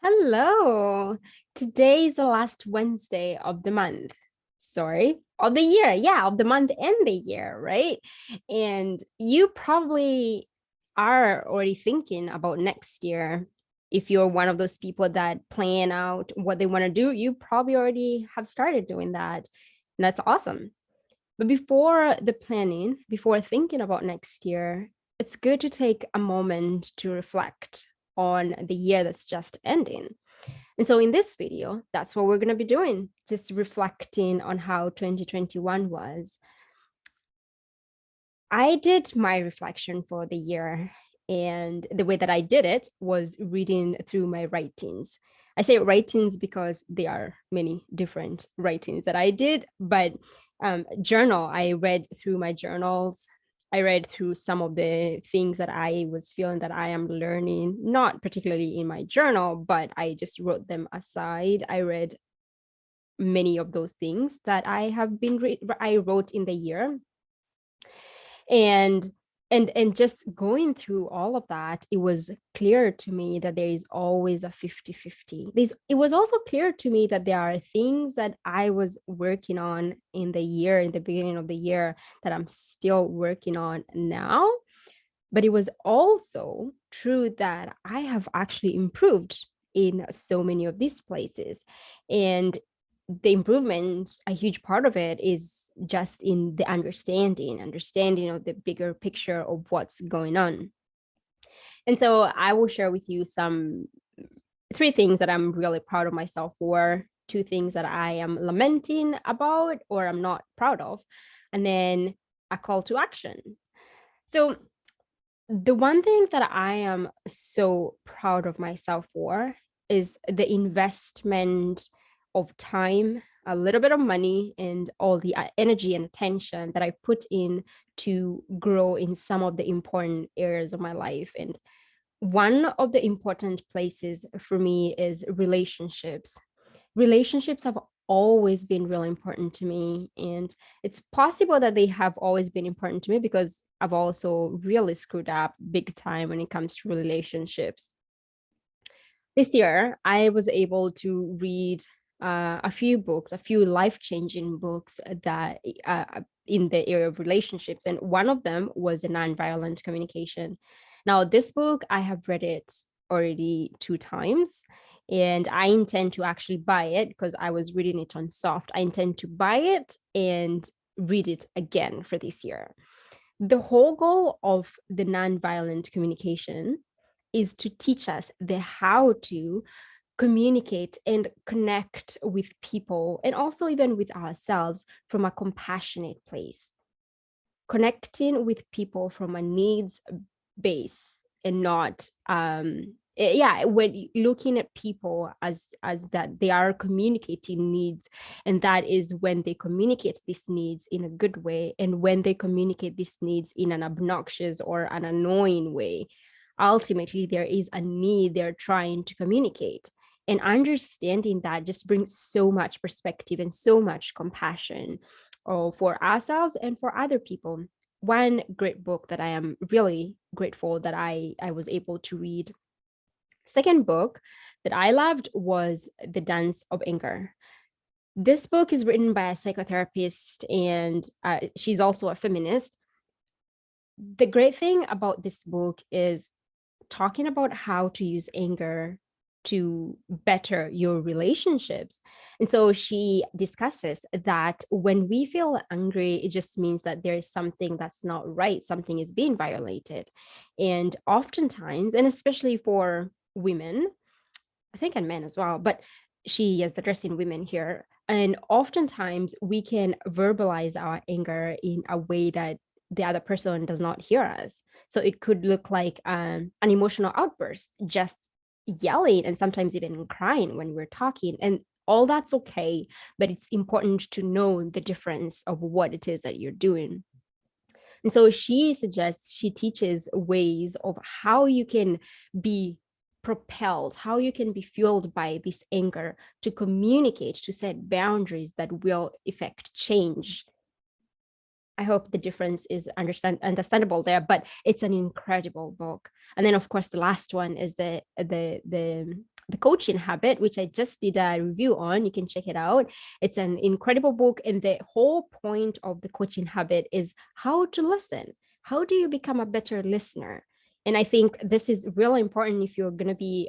Hello. Today is the last Wednesday of the month. Sorry, of the year. Yeah, of the month and the year, right? And you probably are already thinking about next year. If you're one of those people that plan out what they want to do, you probably already have started doing that. And that's awesome. But before the planning, before thinking about next year, it's good to take a moment to reflect on the year that's just ending. And so in this video, that's what we're going to be doing, just reflecting on how 2021 was. I did my reflection for the year, and the way that I did it was reading through my writings. I say writings because there are many different writings that I did, but journal, I read through my journals. I read through some of the things that I was feeling that I am learning, not particularly in my journal, but I just wrote them aside. I read many of those things that I wrote in the year. And just going through all of that, it was clear to me that there is always a 50-50. It was also clear to me that there are things that I was working on in the beginning of the year, that I'm still working on now. But it was also true that I have actually improved in so many of these places. And the improvement, a huge part of it is just in the understanding of the bigger picture of what's going on. And so I will share with you three things that I'm really proud of myself for, two things that I am lamenting about or I'm not proud of, and then a call to action. So the one thing that I am so proud of myself for is the investment of time, a little bit of money, and all the energy and attention that I put in to grow in some of the important areas of my life. And one of the important places for me is relationships. Relationships have always been really important to me. And it's possible that they have always been important to me because I've also really screwed up big time when it comes to relationships. This year, I was able to read a few books, a few life-changing books that in the area of relationships. And one of them was a nonviolent communication. Now, this book, I have read it already 2 times, and I intend to actually buy it because I was reading it on soft. I intend to buy it and read it again for this year. The whole goal of the nonviolent communication is to teach us the how to communicate and connect with people, and also even with ourselves, from a compassionate place. Connecting with people from a needs base and not when looking at people as that they are communicating needs, and that is when they communicate these needs in a good way, and when they communicate these needs in an obnoxious or an annoying way, ultimately there is a need they're trying to communicate. And understanding that just brings so much perspective and so much compassion for ourselves and for other people. One great book that I am really grateful that I was able to read. Second book that I loved was The Dance of Anger. This book is written by a psychotherapist, and she's also a feminist. The great thing about this book is talking about how to use anger to better your relationships. And so she discusses that when we feel angry, it just means that there is something that's not right, something is being violated. And oftentimes, and especially for women, I think, and men as well, but she is addressing women here. And oftentimes we can verbalize our anger in a way that the other person does not hear us. So it could look like an emotional outburst, just yelling and sometimes even crying when we're talking. And all that's okay, but it's important to know the difference of what it is that you're doing. And so she teaches ways of how you can be propelled, how you can be fueled by this anger to communicate, to set boundaries that will effect change. I hope the difference is understandable there, but it's an incredible book. And then, of course, the last one is the The Coaching Habit, which I just did a review on. You can check it out. It's an incredible book. And the whole point of the Coaching Habit is how to listen. How do you become a better listener? And I think this is really important if you're going to be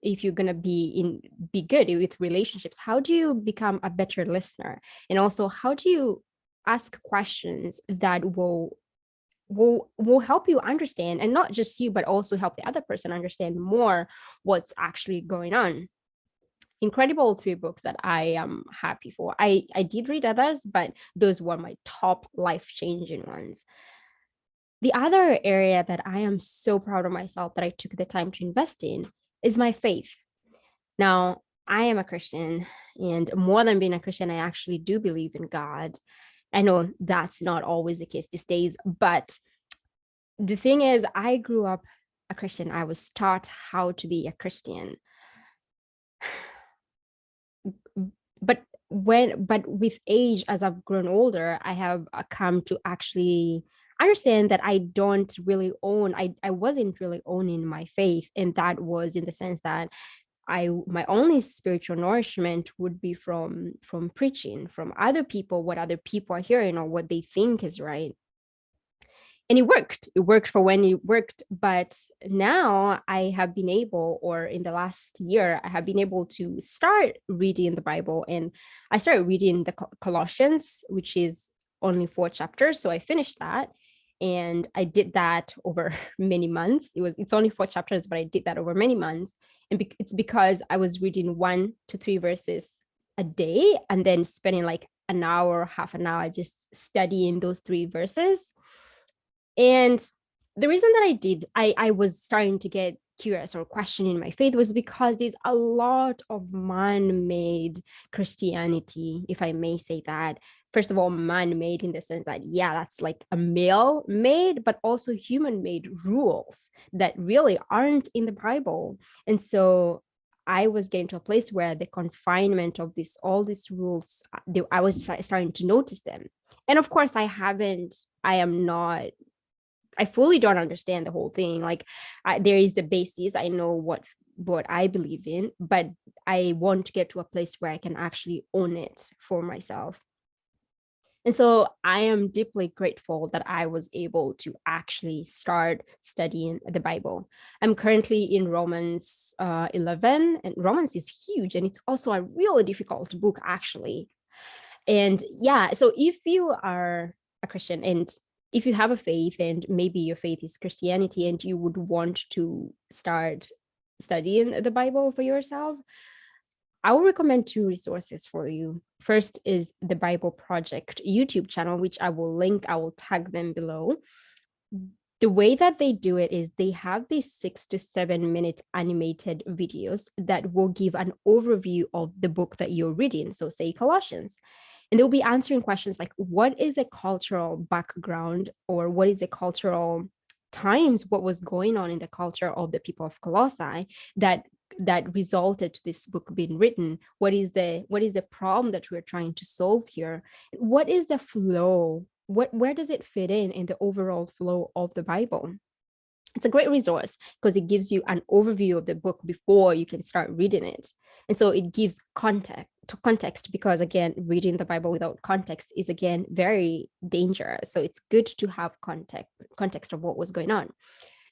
if you're going to be good with relationships. How do you become a better listener? And also, how do you ask questions that will help you understand, and not just you, but also help the other person understand more what's actually going on. Incredible 3 books that I am happy for. I did read others, but those were my top life-changing ones. The other area that I am so proud of myself that I took the time to invest in is my faith. Now, I am a Christian, and more than being a Christian, I actually do believe in God. I know that's not always the case these days, but the thing is, I grew up a Christian. I was taught how to be a Christian. But with age, as I've grown older, I have come to actually understand that I don't really I wasn't really owning my faith. And that was in the sense that my only spiritual nourishment would be from preaching, from other people, what other people are hearing or what they think is right. And it worked for when it worked. But now I have been able, or in the last year, I have been able to start reading the Bible. And I started reading the Colossians, which is only 4 chapters. So I finished that. And I did that over many months. It's only 4 chapters, but I did that over many months. And it's because I was reading 1 to 3 verses a day, and then spending like an hour, half an hour just studying those 3 verses. And the reason that I was starting to get curious or questioning my faith was because there's a lot of man-made Christianity, if I may say that. First of all, man-made in the sense that, yeah, that's like a male-made, but also human-made rules that really aren't in the Bible. And so I was getting to a place where the confinement of all these rules, I was starting to notice them. And of course, I fully don't understand the whole thing. Like, there is the basis. I know what I believe in, but I want to get to a place where I can actually own it for myself. And so I am deeply grateful that I was able to actually start studying the Bible. I'm currently in Romans 11, and Romans is huge, and it's also a really difficult book, actually. And yeah, so if you are a Christian, and if you have a faith, and maybe your faith is Christianity, and you would want to start studying the Bible for yourself, I will recommend 2 resources for you. First is the Bible Project YouTube channel, which I will tag them below. The way that they do it is they have these 6 to 7 minute animated videos that will give an overview of the book that you're reading. So say Colossians. And they'll be answering questions like, what is a cultural background, or what is the cultural times, what was going on in the culture of the people of Colossae that resulted to this book being written? What is the problem that we're trying to solve here? What is the flow? Where does it fit in the overall flow of the Bible? It's a great resource because it gives you an overview of the book before you can start reading it. And so it gives context, because again, reading the Bible without context is again very dangerous. So it's good to have context of what was going on.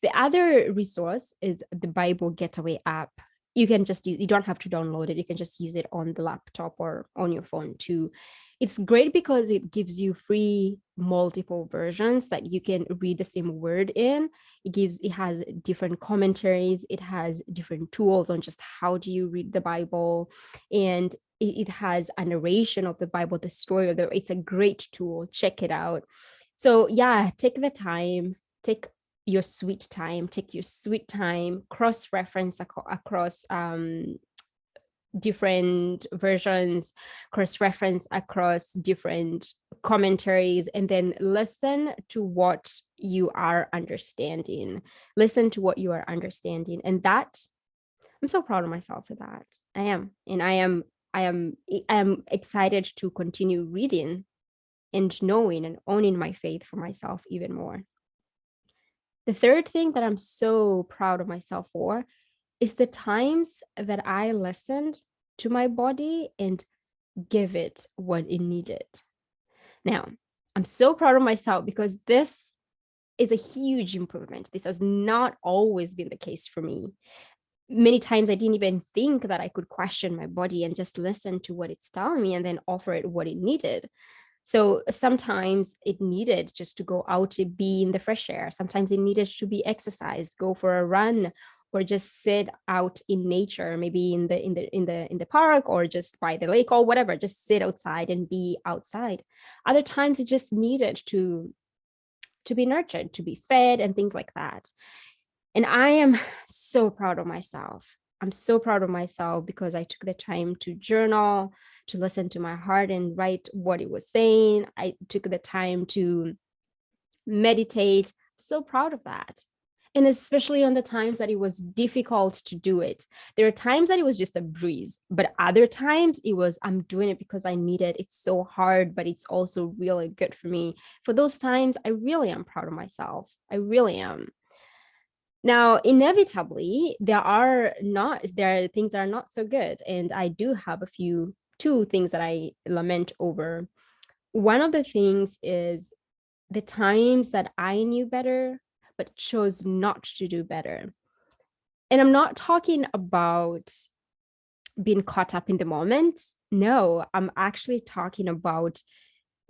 The other resource is the Bible Getaway App. You don't have to download it. You can just use it on the laptop or on your phone too. It's great because it gives you free multiple versions that you can read the same word in. It has different commentaries. It has different tools on just how do you read the Bible. And it has a narration of the Bible, the story of it's a great tool. Check it out. So yeah, take your sweet time, cross-reference across different versions, cross-reference across different commentaries, and then listen to what you are understanding. And that, I'm so proud of myself for that. I am. And I am excited to continue reading and knowing and owning my faith for myself even more. The third thing that I'm so proud of myself for is the times that I listened to my body and give it what it needed. Now, I'm so proud of myself because this is a huge improvement. This has not always been the case for me. Many times I didn't even think that I could question my body and just listen to what it's telling me and then offer it what it needed. So sometimes it needed just to go out to be in the fresh air. Sometimes it needed to be exercised, go for a run, or just sit out in nature, maybe in the park or just by the lake or whatever. Just sit outside and be outside. Other times it just needed to be nurtured, to be fed, and things like that. And I am so proud of myself. I'm so proud of myself because I took the time to journal, to listen to my heart and write what it was saying. I took the time to meditate. So proud of that. And especially on the times that it was difficult to do it. There are times that it was just a breeze, but other times it was, I'm doing it because I need it. It's so hard, but it's also really good for me. For those times, I really am proud of myself. I really am. Now, inevitably, there are things that are not so good. And I do have two things that I lament over. One of the things is the times that I knew better, but chose not to do better. And I'm not talking about being caught up in the moment. No, I'm actually talking about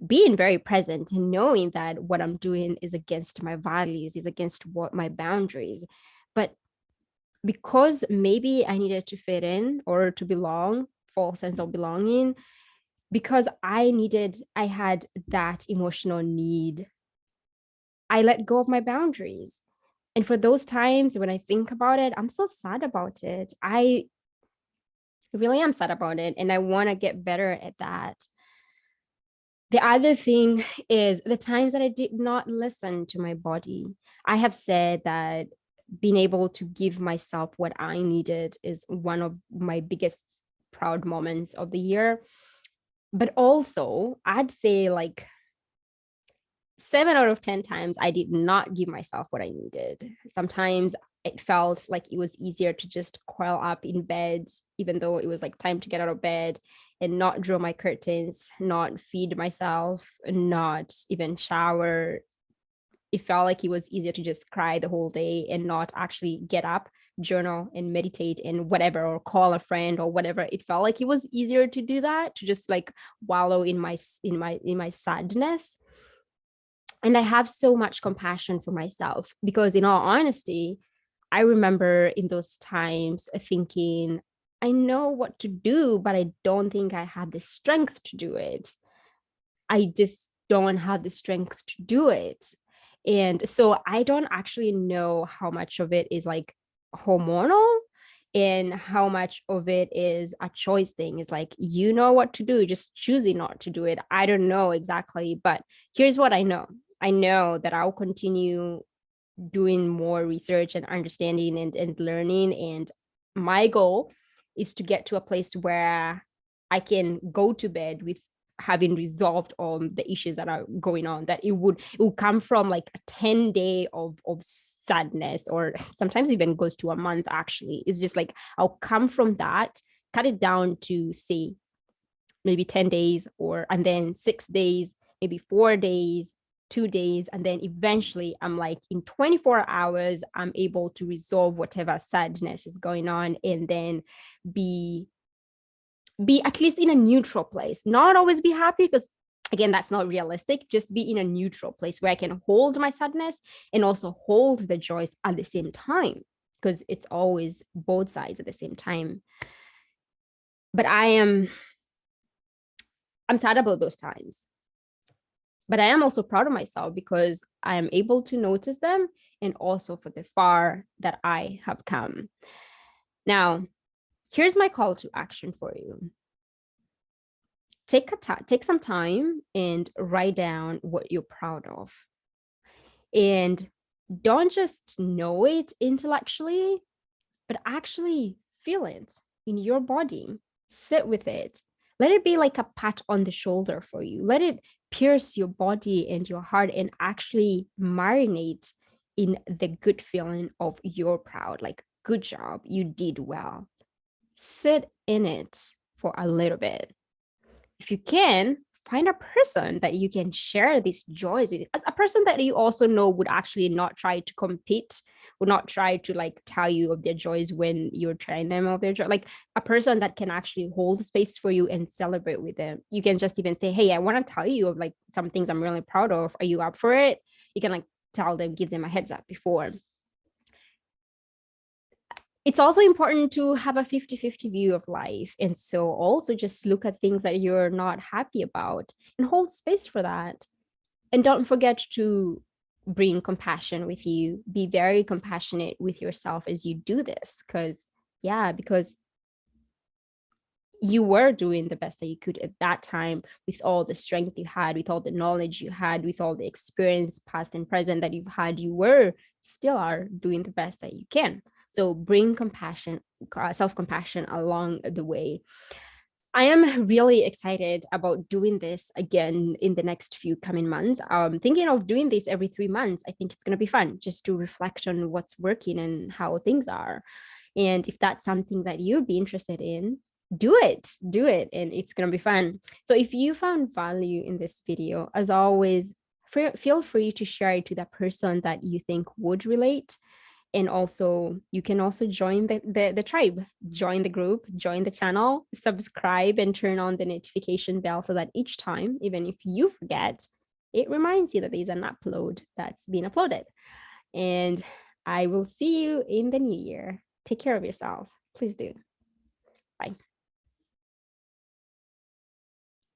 being very present and knowing that what I'm doing is against my values, is against what my boundaries. But because maybe I needed to fit in or to belong, false sense of belonging, because I had that emotional need, I let go of my boundaries. And for those times when I think about it, I'm so sad about it. I really am sad about it. And I want to get better at that. The other thing is the times that I did not listen to my body. I have said that being able to give myself what I needed is one of my biggest proud moments of the year. But also, I'd say like 7 out of 10 times, I did not give myself what I needed. Sometimes it felt like it was easier to just coil up in bed, even though it was like time to get out of bed and not draw my curtains, not feed myself, not even shower. It felt like it was easier to just cry the whole day and not actually get up, journal and meditate and whatever, or call a friend or whatever. It felt like it was easier to do that, to just like wallow in my sadness. And I have so much compassion for myself because, in all honesty, I remember in those times thinking, I know what to do, but I don't think I have the strength to do it. I just don't have the strength to do it. And so I don't actually know how much of it is like hormonal and how much of it is a choice thing. Is like, you know what to do, just choosing not to do it. I don't know exactly, but here's what I know. I know that I'll continue doing more research and understanding and learning. And my goal is to get to a place where I can go to bed with having resolved all the issues that are going on, that it would come from like a 10-day of sadness, or sometimes even goes to a month. Actually, it's just like I'll come from that, cut it down to say maybe 10 days, or and then 6 days, maybe 4 days, 2 days, and then eventually I'm like, in 24 hours I'm able to resolve whatever sadness is going on, and then be at least in a neutral place. Not always be happy, because again, that's not realistic. Just be in a neutral place where I can hold my sadness and also hold the joys at the same time, because it's always both sides at the same time. But I'm sad about those times. But I am also proud of myself because I am able to notice them, and also for the far that I have come. Now, here's my call to action for you. Take some time and write down what you're proud of. And don't just know it intellectually, but actually feel it in your body. Sit with it. Let it be like a pat on the shoulder for you. Let it pierce your body and your heart and actually marinate in the good feeling of you're proud. Like, good job, you did well. Sit in it for a little bit. If you can, find a person that you can share these joys with, a person that you also know would actually not try to compete, would not try to like tell you of their joys when you're telling them of their joy, like a person that can actually hold space for you and celebrate with them. You can just even say, hey, I want to tell you of like some things I'm really proud of, are you up for it? You can like tell them, give them a heads up before. It's also important to have a 50-50 view of life. And so also just look at things that you're not happy about and hold space for that. And don't forget to bring compassion with you. Be very compassionate with yourself as you do this. Because you were doing the best that you could at that time with all the strength you had, with all the knowledge you had, with all the experience, past and present, that you've had. You were still are doing the best that you can. So bring compassion, self-compassion along the way. I am really excited about doing this again in the next few coming months. Thinking of doing this every 3 months. I think it's going to be fun just to reflect on what's working and how things are. And if that's something that you'd be interested in, do it, and it's going to be fun. So if you found value in this video, as always, feel free to share it to that person that you think would relate. And also you can also join the tribe, join the group, join the channel, subscribe, and turn on the notification bell so that each time, even if you forget, it reminds you that there's an upload that's been uploaded. And I will see you in the new year. Take care of yourself. Please do. Bye.